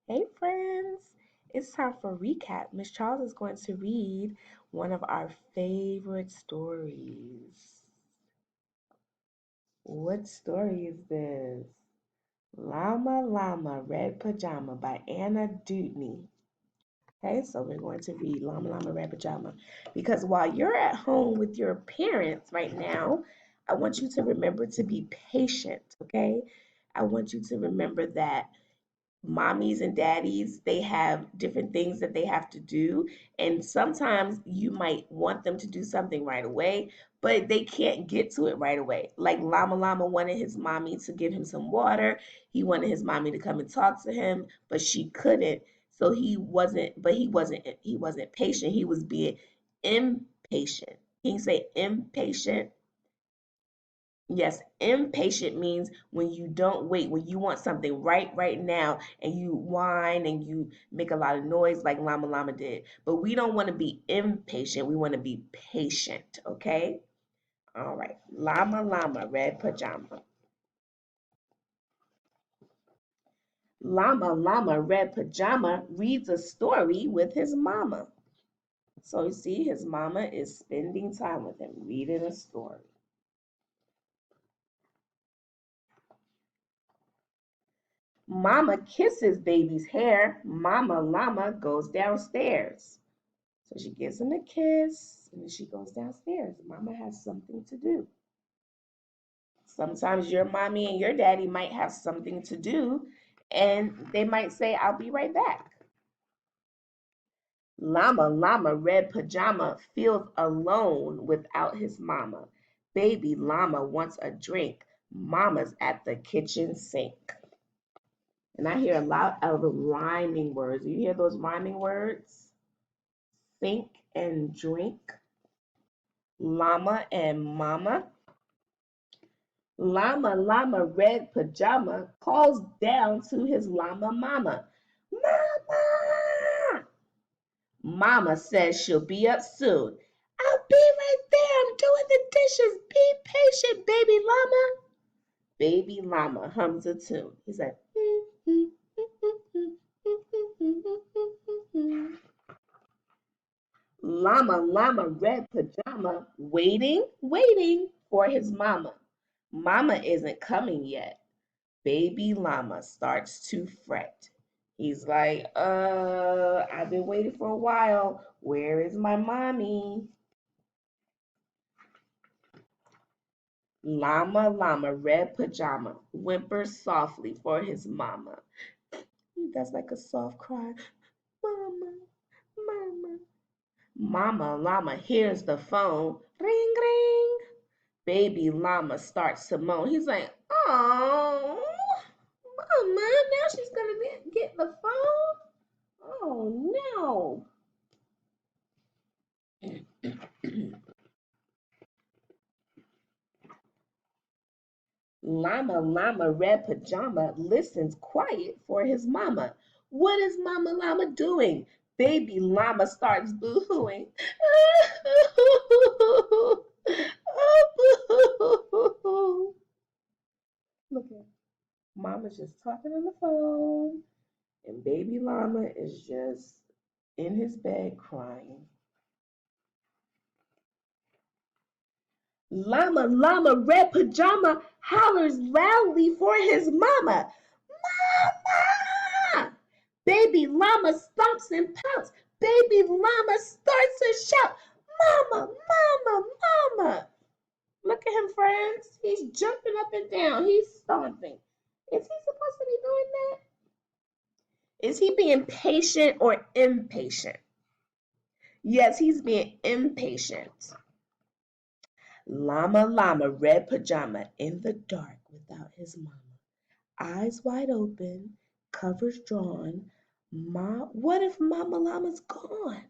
Hey friends, it's time for recap. Miss Charles is going to read one of our favorite stories. What story is this? Llama, Red Pajama by Anna Dewdney. Okay, so we're going to read Llama, Red Pajama because while you're at home with your parents right now, I want you to remember to be patient, okay? I want you to remember that mommies and daddies, they have different things that they have to do, and sometimes you might want them to do something right away, but they can't get to it right away. Like Llama wanted his mommy to give him some water. He wanted his mommy to come and talk to him, but she couldn't. So he wasn't patient. He was being impatient. Can you say impatient? Yes, impatient means when you don't wait, when you want something right now, and you whine and you make a lot of noise like Llama did. But we don't want to be impatient. We want to be patient, okay? All right. Llama, Red Pajama. Llama, Red Pajama reads a story with his mama. So you see, his mama is spending time with him, reading a story. Mama kisses baby's hair. Mama Llama goes downstairs. So she gives him a kiss and then she goes downstairs. Mama has something to do. Sometimes your mommy and your daddy might have something to do and they might say, I'll be right back. Llama, Red Pajama feels alone without his mama. Baby Llama wants a drink. Mama's at the kitchen sink. And I hear a lot of rhyming words. You hear those rhyming words? Sink and drink. Llama and mama. Llama, Red Pajama calls down to his llama mama. Mama! Mama says she'll be up soon. I'll be right there. I'm doing the dishes. Be patient, baby llama. Baby llama hums a tune. He's like, Llama, Red Pajama, waiting for his mama. Mama isn't coming yet. Baby llama starts to fret. He's like, I've been waiting for a while. Where is my mommy? Llama, Red Pajama, whimpers softly for his mama. That's like a soft cry. Mama, mama. Mama Llama hears the phone. Ring, ring. Baby llama starts to moan. He's like, oh, mama, now she's going to get the phone? Oh, no. Llama, Red Pajama listens quiet for his mama. What is Mama Llama doing? Baby llama starts boo-hooing. Oh, boo. Look at Mama's just talking on the phone, and baby llama is just in his bed crying. Llama, Red Pajama hollers loudly for his mama. Mama! Baby llama stomps and pouts. Baby llama starts to shout, Mama, Mama, Mama. Look at him, friends. He's jumping up and down. He's stomping. Is he supposed to be doing that? Is he being patient or impatient? Yes, he's being impatient. Llama, Red Pajama in the dark without his mama. Eyes wide open, covers drawn. What if Mama Llama's gone?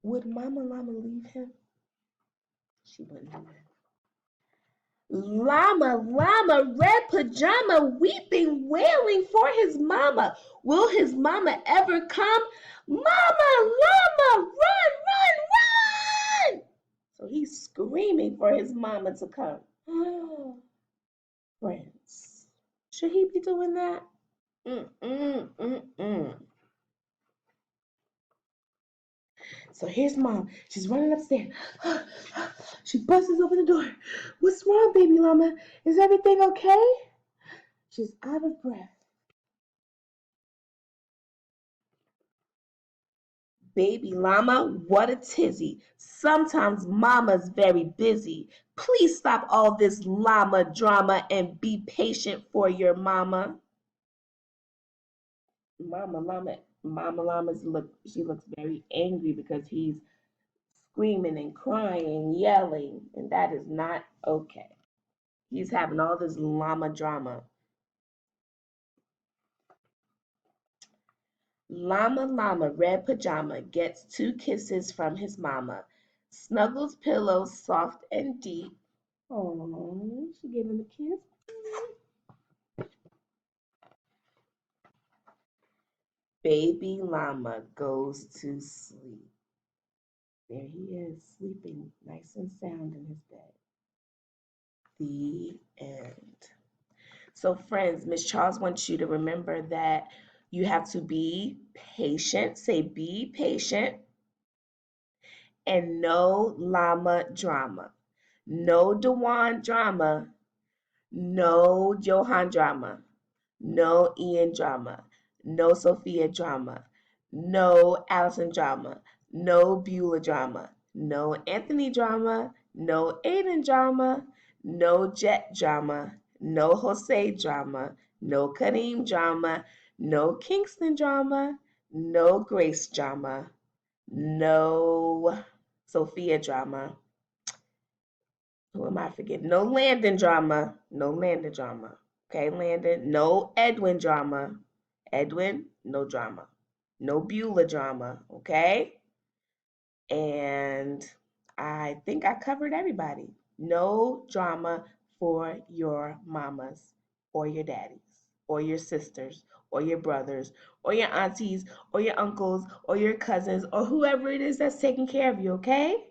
Would Mama Llama leave him? She wouldn't do that. Llama, Red Pajama, weeping, wailing for his mama. Will his mama ever come? Mama, Llama, run, run, run! So he's screaming for his mama to come. Friends, should he be doing that? Mm-mm. So here's mom. She's running upstairs. She busts open the door. What's wrong, baby llama? Is everything okay? She's out of breath. Baby llama, what a tizzy. Sometimes mama's very busy. Please stop all this llama drama and be patient for your mama. Mama llama's she looks very angry because he's screaming and crying and yelling, and that is not okay. He's having all this llama drama. Llama Llama Red Pajama gets 2 kisses from his mama. Snuggles pillow soft and deep. Oh, she gave him a kiss. Baby Llama goes to sleep. There he is, sleeping nice and sound in his bed. The end. So, friends, Miss Charles wants you to remember that you have to be patient. Say, be patient. And no llama drama. No Dewan drama. No Johan drama. No Ian drama. No Sophia drama. No Allison drama. No Beulah drama. No Anthony drama. No Aiden drama. No Jet drama. No Jose drama. No Kareem drama. No Kingston drama. No Grace drama. No Sophia drama. Who am I forgetting? No Landon drama. No Landon drama. Okay, Landon. No Edwin drama. Edwin, no drama. No Beulah drama. Okay? And I think I covered everybody. No drama for your mamas or your daddies or your sisters or your brothers or your aunties or your uncles or your cousins or whoever it is that's taking care of you, okay?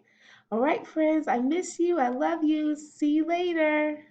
All right, friends, I miss you. I love you. See you later.